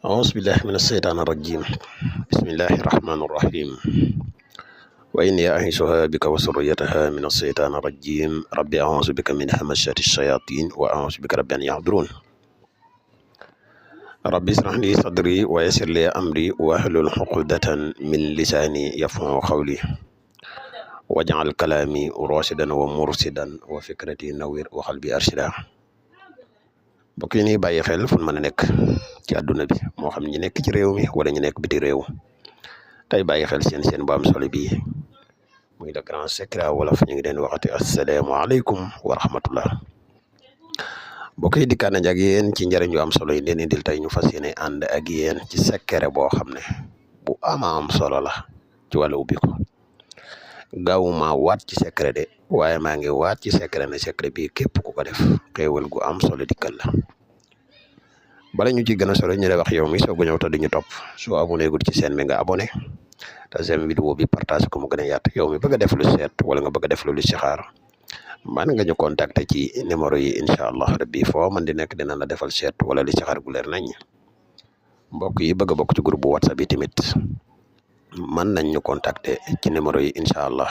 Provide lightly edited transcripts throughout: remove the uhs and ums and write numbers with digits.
أعوذ بالله من الشيطان الرجيم بسم الله الرحمن الرحيم وإني أعيذها بك وذريتها من الشيطان الرجيم ربي أعوذ بك من همزات الشياطين وأعوذ بك رب أن يحضرون ربي اشرح لي صدري ويسر لي أمري واحلل عقدة من لساني يفقهوا قولي واجعل كلامي راشدا ومرشدا وفكرتي نوير وقلبي أرشدا mbokk yi ñuy bàyyi xel fu mën a nekk ci àdduna bi moo xam ñi nekk ci réew mi wala ñu nekk biti réew tey bàyyi xel seen bu am solo bii muy le grand secret wolof ñu ngi leen waxati asalaamaaleykum wa rahmatullah mbokk yi dikkaan nañ ak yéen ci njëriñ yu am solo yi leen indil tey ñu fas yéene ànd ak yéen ci secret boo xam ne bu am solo la ci wàllu ubbi ko gaawuma waat ci secret de waaye maa ngi waat ci secret ne secret bi képp ku ko def xéewal gu am solo dikkal la bala ñu ci gën a solo ñu lay wax yow mi soog a ñëw te duñu topp soo abonné gul ci chaîne bi nga abonné te seen vidéo bi partage ko mu gën a yaatu yow mi bëgg a def lu seet wala nga bëgg a def lu listixaar man nga ñu contacter ci numéro yi incha allah rabbi foo man di nekk dina la defal seet wala listixaar gu leer nañ mbokk yi bëgg a bokk ci groupe bu WhatsApp yi tamit man nañ ñu contacter ci numéro yi incha allah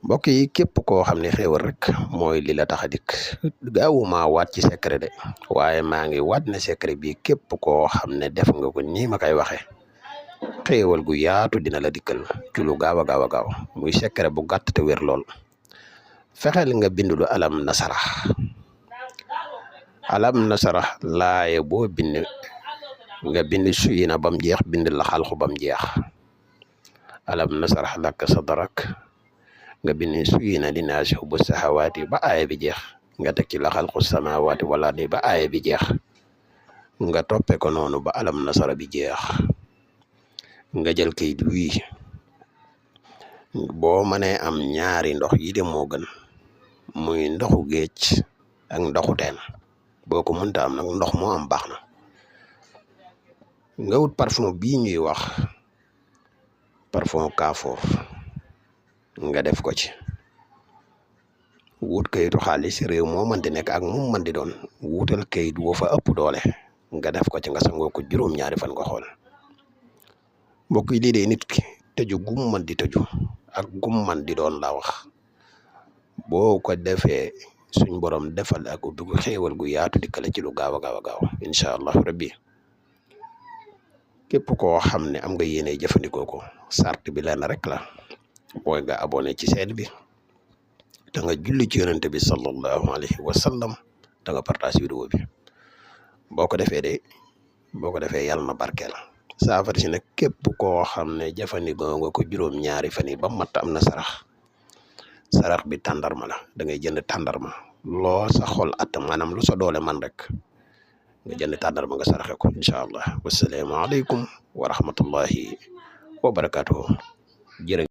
mbokk yi képp koo xam ne xéewal rek mooy li la tax a dikk gaawuma waat ci secret de waaye maa ngi waat ne secret bi képp koo xam ne def nga ko nii ma koy waxee xéewal gu yaatu dina la dikkal ci lu gaaw a gaaw muy secret bu gàtt te wér lool fexeel nga bindulu alam nasara laaye boo bind nga bind suyina bam jeex bind la xalxu bam jeex alam nasarah laka sadrak nga bind suyina linaasi hubbu sahawaati ba aaya bi jeex nga teg ci la xalqu samawaati wala ni ba aaya bi jeex nga toppe ko noonu ba alam nasara bi jeex nga jël kayit wii boo mënee am ñaari ndox yi de moo gën muy ndoxu géej ak ndoxu teen boo ko mënta am nag ndox moo am baax na nga wut parfum bii ñuy wax parfum Kaafoor nga def ko ci wut kayitu xaalis réew moo mën di nekk ak mu mën di doon wutal kayit woo fa ëpp doole nga def ko ci nga sangoo ko juróom-ñaari fan nga xool mbokk yi lii de nit ki tëju gum mën di tëju ak gum mën di doon la wax boo ko defee suñ borom defal ak ubbi gu xéewal gu yaatu dikkale ci lu gaaw a gaaw incha allah rabbi képp koo xam ne am nga yéene jëfandikoo ko sart bi lenn rek la mooy nga abonné ci chaîne bi te nga julli ci yonente bi sallallahu alayhi wa sallam te nga partage vidéo bi boo ko defee yàlla na barkeel saafara si nag képp koo xam ne jëfandikoo nga ko juróom-ñaari fan yi ba mat am na sarax bi tàndarma la da ngay jënd tàndarma loo sa xol at maanaam lu sa doole man rek nga jënd tàndarma nga saraxe ko incha allah wasalaamaaleykum wa rahmatullahi wa barakatuhu jërë